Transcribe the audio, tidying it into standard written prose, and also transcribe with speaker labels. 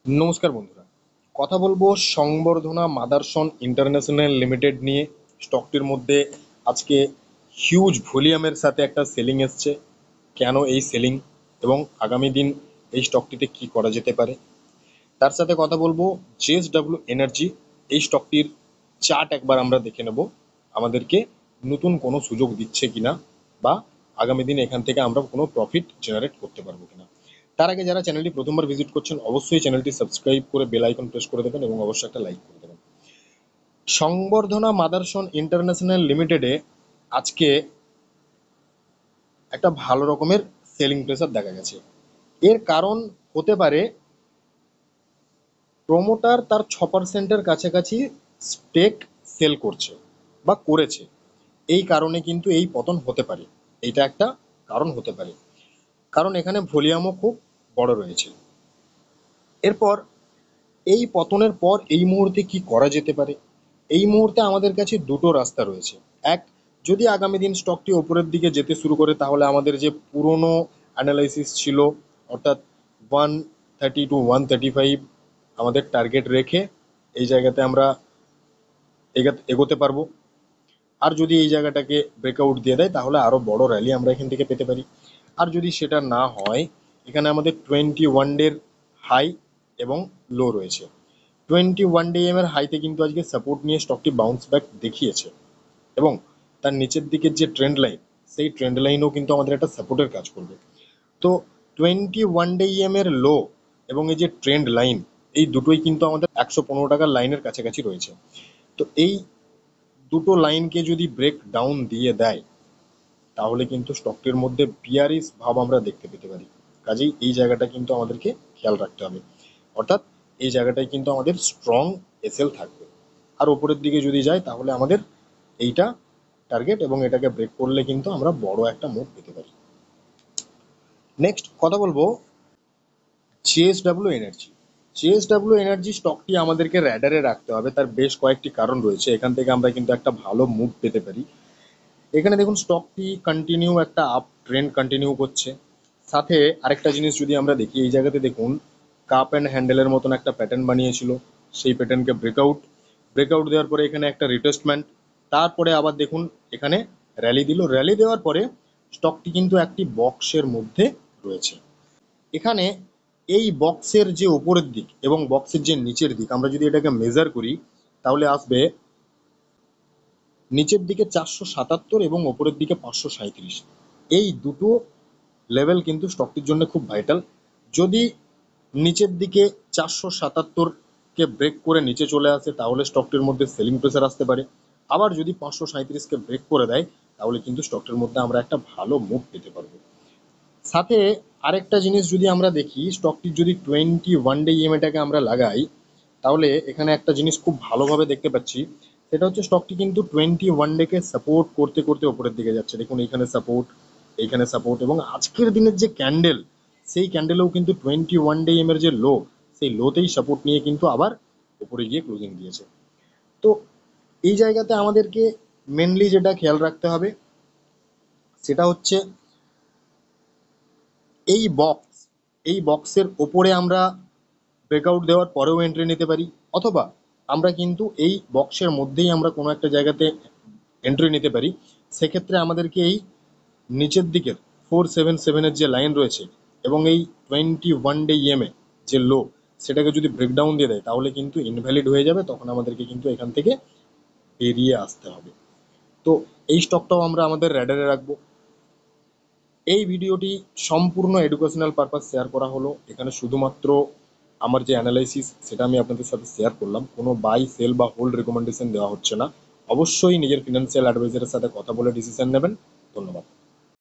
Speaker 1: নমস্কার বন্ধুরা, কথা বলবো সংবর্ধনা মাদারসন ইন্টারন্যাশনাল লিমিটেড নিয়ে। স্টকটির মধ্যে আজকে হিউজ ভলিউমের সাথে একটা সেলিং এসছে। কেন এই সেলিং এবং আগামী দিন এই স্টকটিতে কি করা যেতে পারে, তার সাথে কথা বলবো। জেএসডব্লিউ এনার্জি, এই স্টকটির চার্ট একবার আমরা দেখে নেব, আমাদেরকে নতুন কোনো সুযোগ দিচ্ছে কিনা বা আগামী দিন এখান থেকে আমরা কোনো প্রফিট জেনারেট করতে পারবো কিনা। তার আগে যারা চ্যানেলটি প্রথমবার ভিজিট করছেন অবশ্যই চ্যানেলটি সাবস্ক্রাইব করে বেল আইকন প্রেস করে দেবেন এবং অবশ্যই একটা লাইক করে দেবেন। সংবর্ধনা মাদারসন ইন্টারন্যাশনাল লিমিটেডে আজকে একটা ভালো রকমের সেলিং প্রেসার দেখা গেছে। এর কারণ হতে পারে প্রোমোটার তার 6%-এর কাছাকাছি স্টেক সেল করছে বা করেছে, এই কারণে কিন্তু এই পতন হতে পারে। এইটা একটা কারণ হতে পারে, কারণ এখানে ভলিউমও খুব বড় রয়েছে। এরপর এই পতনের পর এই মুহূর্তে কি করা যেতে পারে, এই মুহূর্তে আমাদের কাছে দুটো রাস্তা রয়েছে। এক, যদি আগামী দিন স্টকটি ওপরের দিকে যেতে শুরু করে তাহলে আমাদের যে পুরনো অ্যানালাইসিস ছিল, অর্থাৎ 130 টু 135 আমাদের টার্গেট রেখে এই জায়গাতে আমরা এগোতে পারবো। আর যদি এই জায়গাটাকে ব্রেকআউট দিয়ে দেয় তাহলে আরো বড় র্যালি আমরা এখান থেকে পেতে পারি। আর যদি সেটা না হয়, এখানে আমাদের 21 ডের হাই এবং লো রয়েছে। 21 ডে এর হাইতে কিন্তু আজকে সাপোর্ট নিয়ে স্টকটি বাউন্স ব্যাক দেখিয়েছে এবং তার নিচের দিকের যে ট্রেন্ড লাইন, সেই ট্রেন্ড লাইনও কিন্তু আমাদের একটা সাপোর্টের কাজ করবে। তো 21 ডে এর লো এবং এই যে ট্রেন্ড লাইন, এই দুটোই কিন্তু আমাদের 115 টাকার লাইনের কাছাকাছি রয়েছে। তো এই দুটো লাইনকে যদি ব্রেক ডাউন দিয়ে দেয় তাহলে কিন্তু স্টকটির মধ্যে বিয়ারিশ ভাব আমরা দেখতে পেতে পারি। কাজেই এই জায়গাটা কিন্তু আমাদেরকে খেয়াল রাখতে হবে, অর্থাৎ এই জায়গাটায় কিন্তু আমাদের স্ট্রং এসএল থাকবে। আর ওপরের দিকে যদি যায় তাহলে আমাদের এইটা টার্গেট এবং এটাকে ব্রেক করলে কিন্তু আমরা বড় একটা মুভ পেতে পারি। নেক্সট কথা বলবো জেএসডব্লিউ এনার্জি। জেএসডব্লিউ এনার্জি স্টকটি আমাদেরকে র্যাডারে রাখতে হবে, তার বেশ কয়েকটি কারণ রয়েছে। এখান থেকে আমরা কিন্তু একটা ভালো মুভ পেতে পারি। এখানে দেখুন স্টকটি কন্টিনিউ একটা আপ ট্রেন্ড কন্টিনিউ করছে। সাথে আরেকটা জিনিস যদি আমরা দেখি, এই জায়গাতে দেখুন কাপ অ্যান্ড হ্যান্ডেলের মতন একটা প্যাটার্ন বানিয়েছিল, সেই প্যাটার্নকে ব্রেকআউট দেওয়ার পরে এখানে একটা রিটেস্টমেন্ট, তারপরে আবার দেখুন এখানে র্যালি দিল। র্যালি দেওয়ার পরে স্টকটি কিন্তু একটি বক্সের মধ্যে রয়েছে। এখানে এই বক্সের যে উপরের দিক এবং বক্সের যে নিচের দিক আমরা যদি এটাকে মেজার করি তাহলে আসবে নিচের দিকে 477 এবং ওপরের দিকে 537। এই দুটো লেভেল কিন্তু স্টকটির জন্য খুব ভাইটাল। যদি নিচের দিকে 477-কে ব্রেক করে নিচে চলে আসে তাহলে স্টকটির মধ্যে সেলিং প্রেসার আসতে পারে। আবার যদি 537-কে ব্রেক করে দেয় তাহলে কিন্তু স্টকটির মধ্যে আমরা একটা ভালো মুভ পেতে পারবো। সাথে আরেকটা জিনিস যদি আমরা দেখি, স্টকটির যদি 21 ডে ইএমএটাকে আমরা লাগাই তাহলে এখানে একটা জিনিস খুব ভালোভাবে দেখতে পাচ্ছি, সেটা হচ্ছে স্টকটি কিন্তু 21 ডেকে সাপোর্ট করতে করতে ওপরের দিকে যাচ্ছে। দেখুন এইখানে সাপোর্ট, এইখানে সাপোর্ট, এবং আজকের দিনের যে ক্যান্ডেল, সেই ক্যান্ডেলেও কিন্তু 21 ডে এর যে লো, সেই লোতেই সাপোর্ট নিয়ে কিন্তু আবার উপরে গিয়ে ক্লোজিং দিয়েছে। তো এই জায়গাতে আমাদেরকে মেনলি যেটা খেয়াল রাখতে হবে সেটা হচ্ছে এই বক্স, এই বক্সের ওপরে আমরা ব্রেকআউট দেওয়ার পরেও এন্ট্রি নিতে পারি, অথবা আমরা কিন্তু এই বক্সের মধ্যেই আমরা কোনো একটা জায়গাতে এন্ট্রি নিতে পারি। সেক্ষেত্রে আমাদেরকে এই নিচের দিকের 477-এর যে লাইন রয়েছে এবং এই 21 ডে ইএমএ যে লো, সেটাকে যদি ব্রেকডাউন দিয়ে দেয় তাহলে কিন্তু ইনভ্যালিড হয়ে যাবে, তখন আমাদেরকে কিন্তু এখান থেকে বেরিয়ে আসতে হবে। তো এই স্টকটাও আমরা আমাদের র্যাডারে রাখবো। এই ভিডিওটি সম্পূর্ণ এডুকেশনাল পারপাস শেয়ার করা হলো। এখানে শুধুমাত্র আমার যে অ্যানালাইসিস সেটা আমি আপনাদের সাথে শেয়ার করলাম, কোনো বাই সেল বা হোল্ড রেকমেন্ডেশন দেওয়া হচ্ছে না। অবশ্যই নিজের ফিনান্সিয়াল অ্যাডভাইজারের সাথে কথা বলে ডিসিশন নেবেন। ধন্যবাদ।